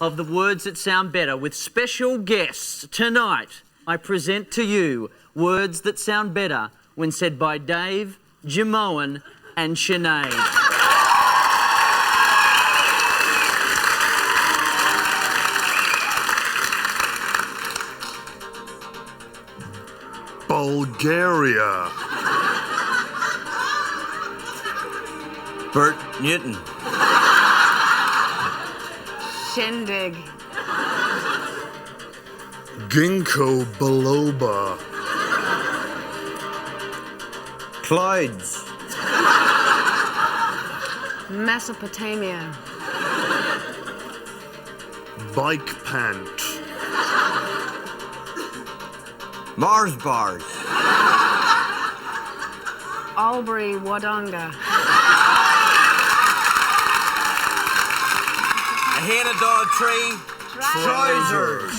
of the Words That Sound Better with special guests. Tonight, I present to you words that sound better when said by Dave, Jimeoin and Sinead. Bulgaria. Bert Newton. Shindig. Ginkgo biloba. Clydes. Mesopotamia. Bike pant. Mars bars. Albury Wodonga. A Hannah dog tree. Trousers.